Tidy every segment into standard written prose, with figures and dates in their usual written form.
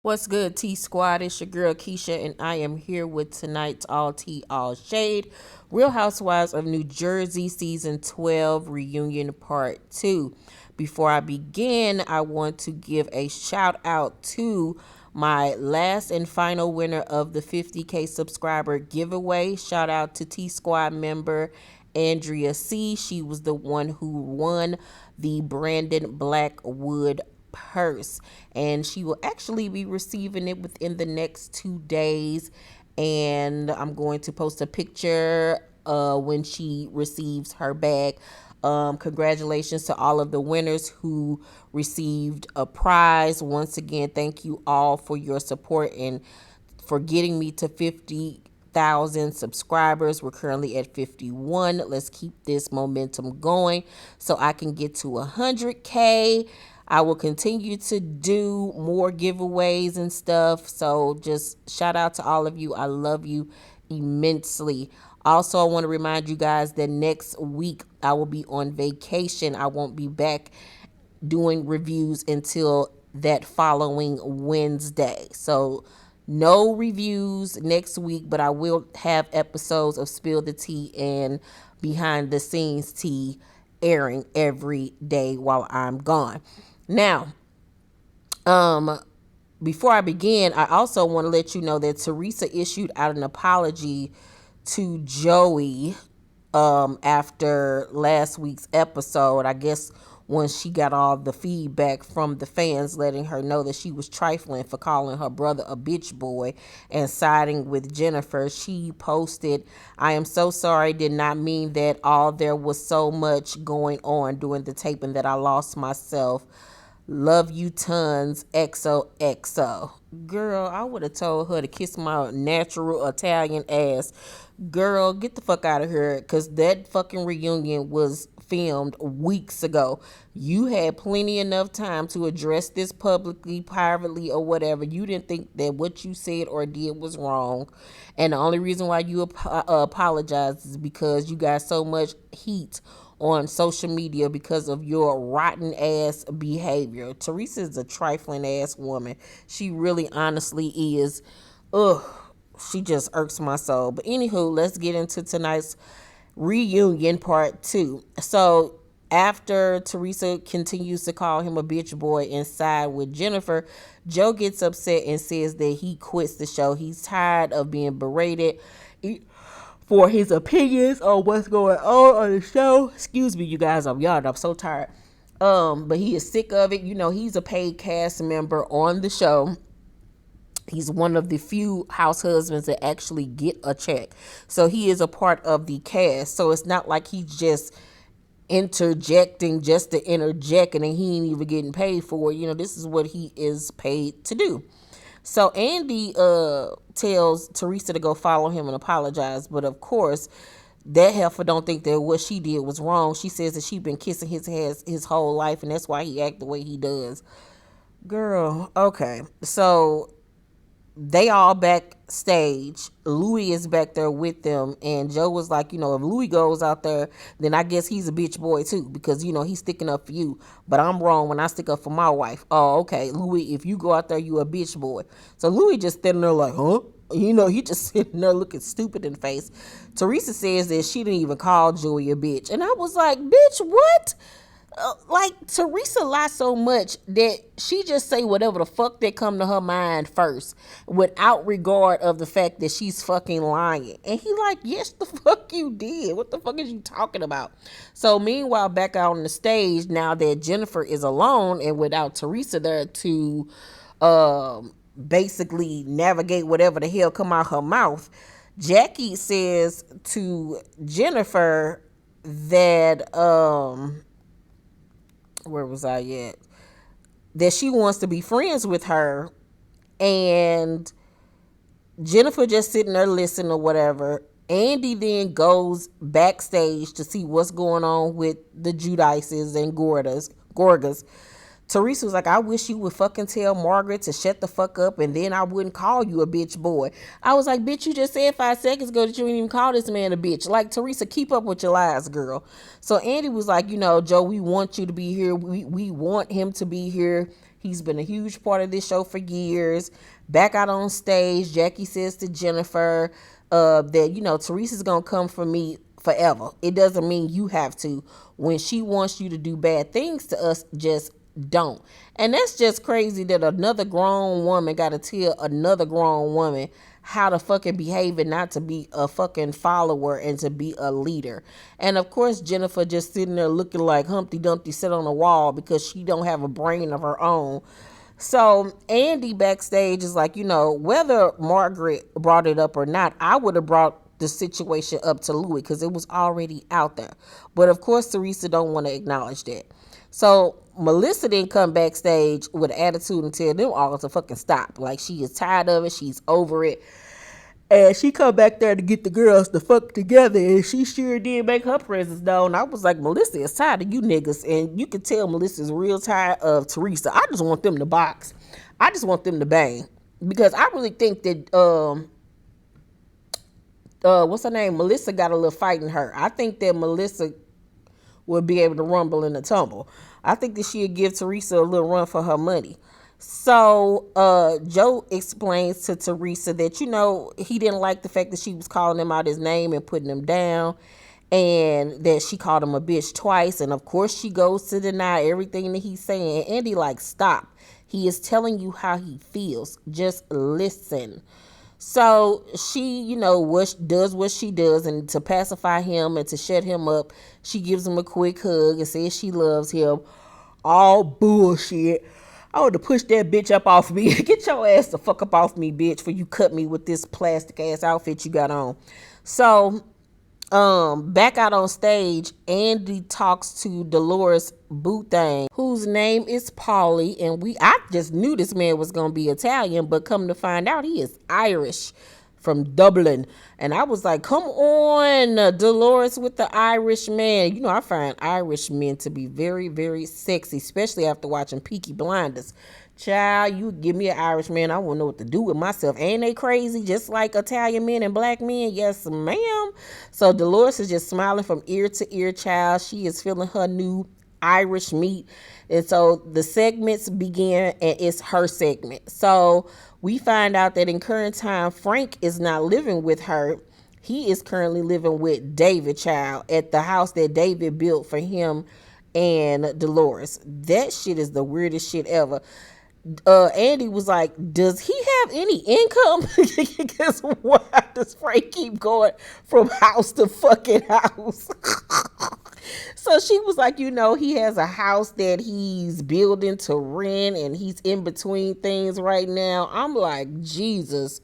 What's good, T Squad? It's your girl Keisha, and I am here with tonight's All Tea, All Shade Real Housewives of New Jersey Season 12 Reunion Part 2. Before I begin, I want to give a shout out to my last and final winner of the 50K subscriber giveaway. Shout out to T Squad member Andrea C. She was the one who won the Brandon Blackwood purse, and she will actually be receiving it within the next 2 days, and I'm going to post a picture when she receives her bag. Congratulations to all of the winners who received a prize. Once again, thank you all for your support and for getting me to 50,000 subscribers. We're currently at 51. Let's keep this momentum going so I can get to 100K. I will continue to do more giveaways and stuff. So just shout out to all of you. I love you immensely. Also, I want to remind you guys that next week I will be on vacation. I won't be back doing reviews until that following Wednesday. So no reviews next week, but I will have episodes of Spill the Tea and Behind the Scenes Tea airing every day while I'm gone. Now, before I begin, I also want to let you know that Teresa issued out an apology to Joey after last week's episode. I guess once she got all the feedback from the fans letting her know that she was trifling for calling her brother a bitch boy and siding with Jennifer, she posted, "I am so sorry, did not mean that. All there was so much going on during the taping that I lost myself. Love you tons, XOXO." Girl, I would have told her to kiss my natural Italian ass. Girl, get the fuck out of here, because that fucking reunion was filmed weeks ago. You had plenty enough time to address this publicly, privately, or whatever. You didn't think that what you said or did was wrong. And the only reason why you apologized is because you got so much heat on social media because of your rotten ass behavior. Teresa is a trifling ass woman. She really honestly is. Ugh. She just irks my soul. But anywho, let's get into tonight's reunion part 2. So after Teresa continues to call him a bitch boy and side with Jennifer, Joe gets upset and says that he quits the show. He's tired of being berated for his opinions on what's going on the show. Excuse me, you guys, I'm yawning. I'm so tired. But he is sick of it. You know, he's a paid cast member on the show. He's one of the few house husbands that actually get a check. So he is a part of the cast. So it's not like he's just interjecting just to interject and he ain't even getting paid for it. You know, this is what he is paid to do. So Andy tells Teresa to go follow him and apologize. But of course, that heifer don't think that what she did was wrong. She says that she been kissing his ass his whole life and that's why he act the way he does. Girl, okay. So they all backstage. Louis is back there with them, and Joe was like, you know, if Louis goes out there, then I guess he's a bitch boy too, because you know he's sticking up for you. But I'm wrong when I stick up for my wife. Oh, okay, Louis, if you go out there, you a bitch boy. So Louis just standing there like, huh? You know, he just sitting there looking stupid in the face. Teresa says that she didn't even call Joey a bitch, and I was like, bitch, what? Like Teresa lies so much that she just say whatever the fuck that come to her mind first without regard of the fact that she's fucking lying. And he like, yes, the fuck you did. What the fuck is you talking about? So meanwhile, back out on the stage, now that Jennifer is alone and without Teresa there to basically navigate whatever the hell come out her mouth, Jackie says to Jennifer that where was I at? That she wants to be friends with her, and Jennifer just sitting there listening or whatever. Andy then goes backstage to see what's going on with the Judices and Gorgas. Teresa was like, I wish you would fucking tell Margaret to shut the fuck up and then I wouldn't call you a bitch boy. I was like, bitch, you just said 5 seconds ago that you didn't even call this man a bitch. Like, Teresa, keep up with your lies, girl. So Andy was like, you know, Joe, we want you to be here. We want him to be here. He's been a huge part of this show for years. Back out on stage, Jackie says to Jennifer that, Teresa's going to come for me forever. It doesn't mean you have to. When she wants you to do bad things to us, just don't. And that's just crazy that another grown woman got to tell another grown woman how to fucking behave and not to be a fucking follower and to be a leader. And of course, Jennifer just sitting there looking like Humpty Dumpty sit on the wall because she don't have a brain of her own. So Andy backstage is like, whether Margaret brought it up or not, I would have brought the situation up to Louis because it was already out there. But of course, Teresa don't want to acknowledge that. So Melissa didn't come backstage with an attitude and tell them all to fucking stop. Like, she is tired of it. She's over it. And she come back there to get the girls to fuck together, and she sure did make her presence known. I was like, Melissa is tired of you niggas, and you can tell Melissa's real tired of Teresa. I just want them to box. I just want them to bang. Because I really think that, what's her name? Melissa got a little fight in her. I think that Melissa will be able to rumble in a tumble. I think that she'll give Teresa a little run for her money. So Joe explains to Teresa that, he didn't like the fact that she was calling him out his name and putting him down, and that she called him a bitch twice. And of course she goes to deny everything that he's saying. And Andy like, stop. He is telling you how he feels. Just listen. So she, does what she does, and to pacify him and to shut him up, she gives him a quick hug and says she loves him. All bullshit. I want to push that bitch up off me. Get your ass the fuck up off me, bitch, before you cut me with this plastic ass outfit you got on. So, back out on stage, Andy talks to Dolores Bouthang, whose name is Paulie, and I just knew this man was gonna be Italian, but come to find out he is Irish from Dublin. And I was like, come on, Dolores with the Irish man. I find Irish men to be very, very sexy, especially after watching Peaky Blinders. Child, you give me an Irish man, I won't know what to do with myself. Ain't they crazy? Just like Italian men and black men? Yes, ma'am. So Dolores is just smiling from ear to ear, child. She is feeling her new Irish meat. And so the segments begin, and it's her segment. So we find out that in current time, Frank is not living with her. He is currently living with David, child, at the house that David built for him and Dolores. That shit is the weirdest shit ever. Andy was like, does he have any income? Because why does Frank keep going from house to fucking house? So she was like, he has a house that he's building to rent, and he's in between things right now. I'm like, Jesus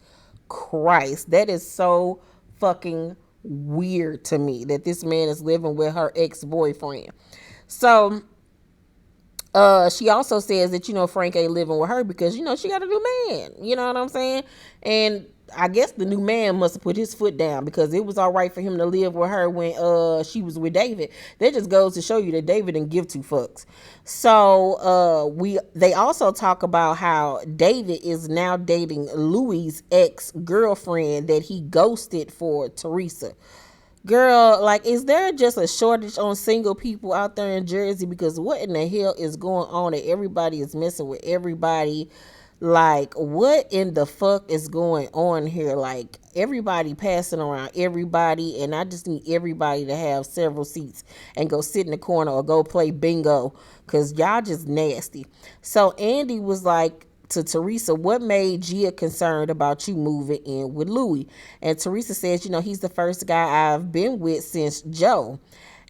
Christ, that is so fucking weird to me that this man is living with her ex-boyfriend. So she also says that, Frank ain't living with her because, she got a new man. You know what I'm saying? And I guess the new man must have put his foot down because it was all right for him to live with her when she was with David. That just goes to show you that David didn't give two fucks. So they also talk about how David is now dating Louis' ex-girlfriend that he ghosted for Teresa. Girl, like, is there just a shortage on single people out there in Jersey? Because what in the hell is going on that everybody is messing with everybody? Like, what in the fuck is going on here? Like, everybody passing around everybody, and I just need everybody to have several seats and go sit in the corner or go play bingo, because y'all just nasty. So Andy was like to Teresa, what made Gia concerned about you moving in with Louis? And Teresa says, he's the first guy I've been with since Joe.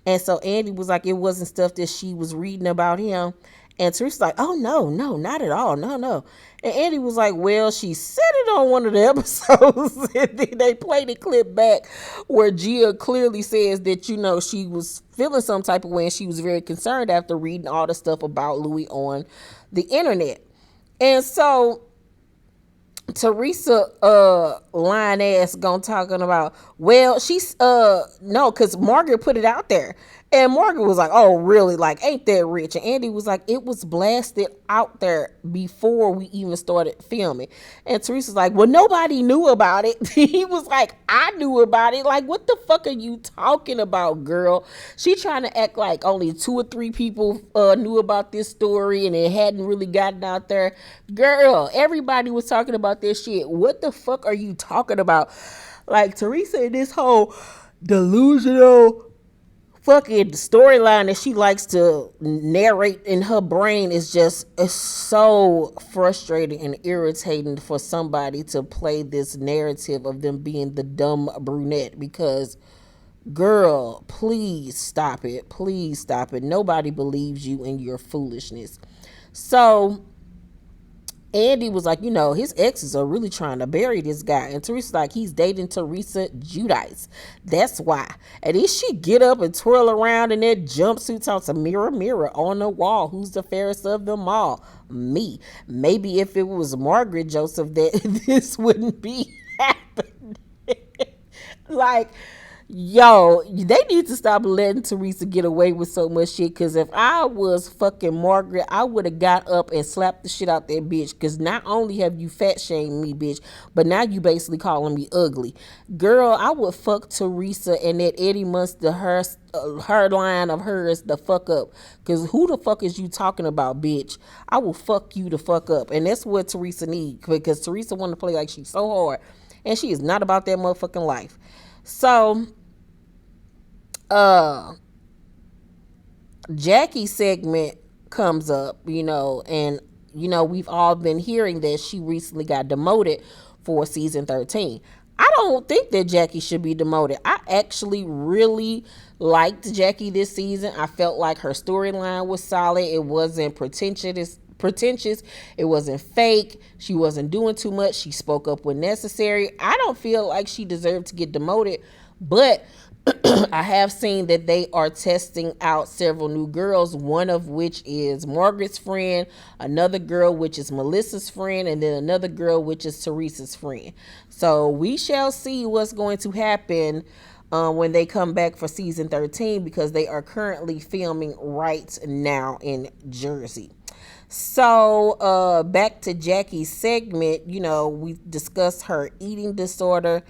And so Andy was like, it wasn't stuff that she was reading about him. And Teresa's like, oh, no, not at all. No. And Andy was like, well, she said it on one of the episodes. And then they played a clip back where Gia clearly says that, she was feeling some type of way, and she was very concerned after reading all the stuff about Louis on the internet. And so Teresa lying ass talking about, well, she's no, because Margaret put it out there. And Morgan was like, oh, really? Like, ain't that rich? And Andy was like, it was blasted out there before we even started filming. And Teresa's like, well, nobody knew about it. He was like, I knew about it. Like, what the fuck are you talking about, girl? She trying to act like only 2 or 3 people knew about this story and it hadn't really gotten out there. Girl, everybody was talking about this shit. What the fuck are you talking about? Like, Teresa in this whole delusional fucking storyline that she likes to narrate in her brain is just, it's so frustrating and irritating for somebody to play this narrative of them being the dumb brunette, because girl, please stop it. Please stop it. Nobody believes you in your foolishness. So Andy was like, his exes are really trying to bury this guy. And Teresa's like, he's dating Teresa Giudice. That's why. And then she get up and twirl around in that jumpsuit, talks a mirror, mirror on the wall. Who's the fairest of them all? Me. Maybe if it was Margaret Joseph, that this wouldn't be happening. Like, yo, they need to stop letting Teresa get away with so much shit. Because if I was fucking Margaret, I would have got up and slapped the shit out that bitch. Because not only have you fat shamed me, bitch, but now you basically calling me ugly. Girl, I would fuck Teresa and that Eddie Munster, her line of hers, the fuck up. Because who the fuck is you talking about, bitch? I will fuck you the fuck up. And that's what Teresa needs. Because Teresa want to play like she's so hard. And she is not about that motherfucking life. So, Jackie's segment comes up, and, we've all been hearing that she recently got demoted for season 13. I don't think that Jackie should be demoted. I actually really liked Jackie this season. I felt like her storyline was solid. It wasn't pretentious. It wasn't fake. She wasn't doing too much. She spoke up when necessary. I don't feel like she deserved to get demoted, but I have seen that they are testing out several new girls, one of which is Margaret's friend, another girl which is Melissa's friend, and then another girl which is Teresa's friend. So we shall see what's going to happen when they come back for season 13, because they are currently filming right now in Jersey. So back to Jackie's segment, we discussed her eating disorder,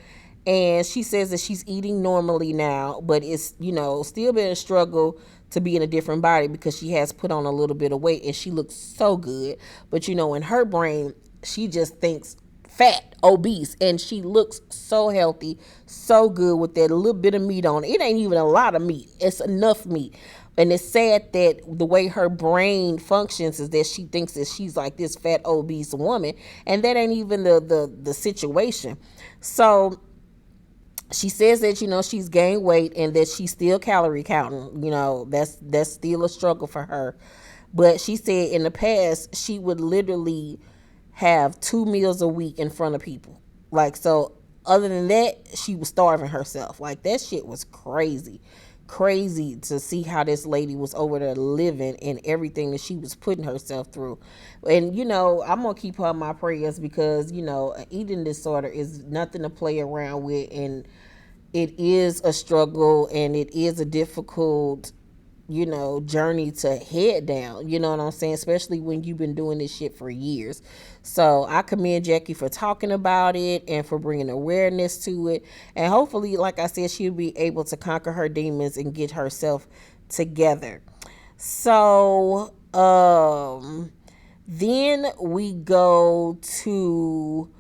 and she says that she's eating normally now, but it's, still been a struggle to be in a different body because she has put on a little bit of weight and she looks so good. But, in her brain, she just thinks fat, obese, and she looks so healthy, so good with that little bit of meat on it. It ain't even a lot of meat. It's enough meat. And it's sad that the way her brain functions is that she thinks that she's like this fat, obese woman, and that ain't even the situation. So she says that, she's gained weight and that she's still calorie counting. That's still a struggle for her. But she said in the past, she would literally have 2 meals a week in front of people. Like, so other than that, she was starving herself. Like, that shit was crazy to see how this lady was over there living and everything that she was putting herself through. And, I'm going to keep her in my prayers because, an eating disorder is nothing to play around with. And it is a struggle and it is a difficult, journey to head down. You know what I'm saying? Especially when you've been doing this shit for years. So I commend Jackie for talking about it and for bringing awareness to it. And hopefully, like I said, she'll be able to conquer her demons and get herself together. So, then we go to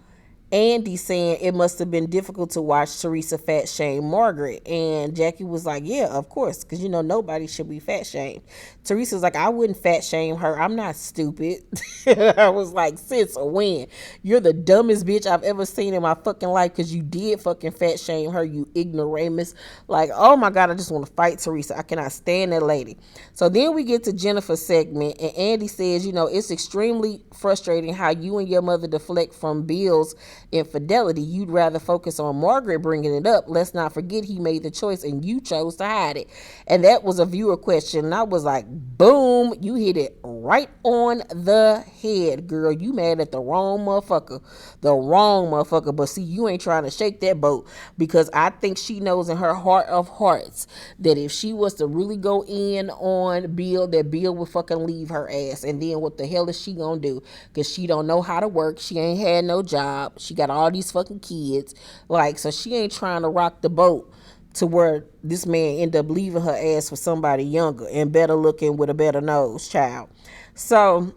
Andy saying it must have been difficult to watch Teresa fat shame Margaret. And Jackie was like, yeah, of course, because, nobody should be fat shamed. Teresa's like, I wouldn't fat shame her. I'm not stupid. I was like, since when? You're the dumbest bitch I've ever seen in my fucking life because you did fucking fat shame her, you ignoramus. Like, oh my God, I just want to fight Teresa. I cannot stand that lady. So then we get to Jennifer's segment, and Andy says, it's extremely frustrating how you and your mother deflect from bills infidelity. You'd rather focus on Margaret bringing it up. Let's not forget he made the choice and you chose to hide it. And that was a viewer question. And I was like, boom, you hit it right on the head, girl. You mad at the wrong motherfucker. The wrong motherfucker. But see, you ain't trying to shake that boat, because I think she knows in her heart of hearts that if she was to really go in on Bill, that Bill would fucking leave her ass. And then what the hell is she gonna do? Because she don't know how to work. She ain't had no job. She got all these fucking kids. Like, so she ain't trying to rock the boat to where this man end up leaving her ass for somebody younger and better looking with a better nose, child. So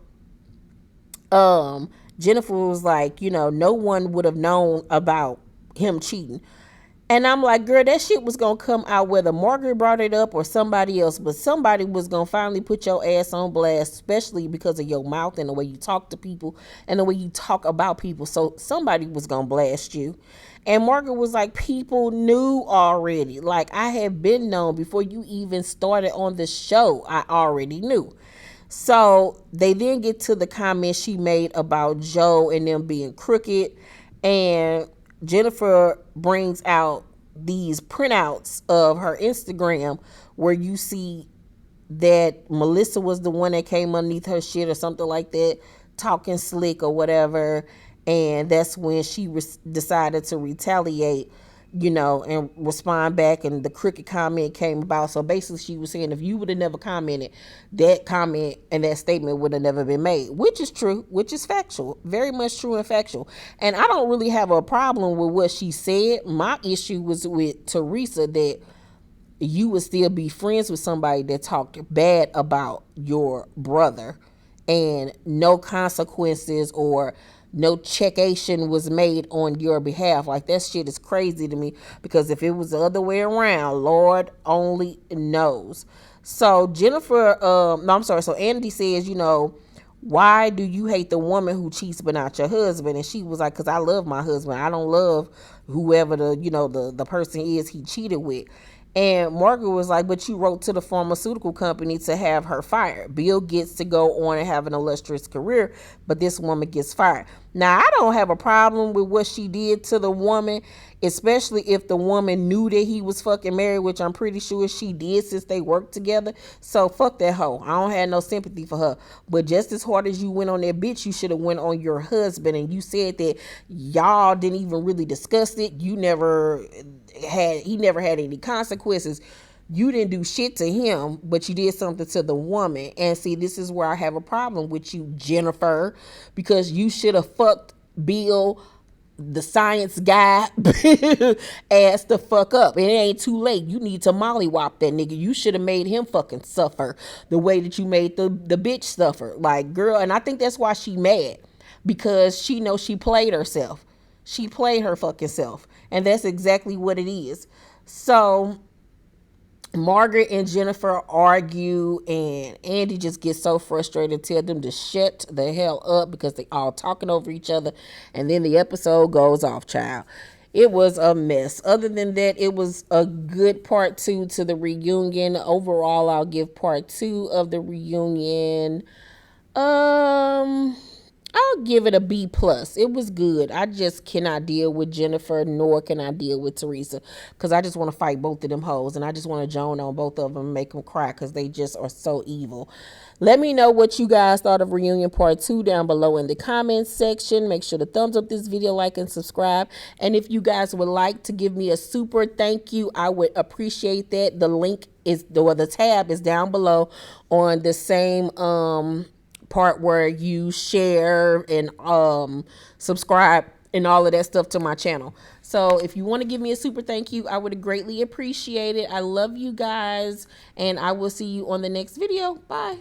Jennifer was like, no one would have known about him cheating. And I'm like, girl, that shit was going to come out whether Margaret brought it up or somebody else. But somebody was going to finally put your ass on blast, especially because of your mouth and the way you talk to people and the way you talk about people. So somebody was going to blast you. And Margaret was like, people knew already. Like, I had been known before you even started on the show. I already knew. So they then get to the comment she made about Joe and them being crooked. And Jennifer brings out these printouts of her Instagram where you see that Melissa was the one that came underneath her shit or something like that, talking slick or whatever. And that's when she decided to retaliate, and respond back. And the crooked comment came about. So basically she was saying if you would have never commented, that comment and that statement would have never been made, which is true, which is factual, very much true and factual. And I don't really have a problem with what she said. My issue was with Teresa, that you would still be friends with somebody that talked bad about your brother and no consequences or no checkation was made on your behalf. Like, that shit is crazy to me, because if it was the other way around, Lord only knows. So Jennifer, no, I'm sorry. So Andy says, why do you hate the woman who cheats but not your husband? And she was like, because I love my husband. I don't love whoever the person is he cheated with. And Margaret was like, but you wrote to the pharmaceutical company to have her fired. Bill gets to go on and have an illustrious career, but this woman gets fired. Now, I don't have a problem with what she did to the woman, especially if the woman knew that he was fucking married, which I'm pretty sure she did since they worked together. So fuck that hoe. I don't have no sympathy for her. But just as hard as you went on that bitch, you should have went on your husband. And you said that y'all didn't even really discuss it. He never had any consequences. You didn't do shit to him, but you did something to the woman. And see, this is where I have a problem with you, Jennifer, because you should have fucked Bill, the science guy, ass the fuck up. It ain't too late. You need to mollywop that nigga. You should have made him fucking suffer the way that you made the bitch suffer. Like, girl, and I think that's why she mad, because she knows she played herself. She played her fucking self. And that's exactly what it is. So Margaret and Jennifer argue, and Andy just gets so frustrated, tell them to shut the hell up because they all talking over each other. And then the episode goes off, child. It was a mess. Other than that, it was a good part 2 to the reunion. Overall, I'll give part 2 of the reunion, I'll give it a B plus. It was good. I just cannot deal with Jennifer, nor can I deal with Teresa, because I just want to fight both of them hoes, and I just want to joan on both of them and make them cry, because they just are so evil. Let me know what you guys thought of reunion part 2 down below in the comments section. Make sure to thumbs up this video, like, and subscribe. And if you guys would like to give me a super thank you, I would appreciate that. The link is, or the tab is down below on the same part where you share and subscribe and all of that stuff to my channel. So if you want to give me a super thank you, I would greatly appreciate it. I love you guys, and I will see you on the next video. Bye.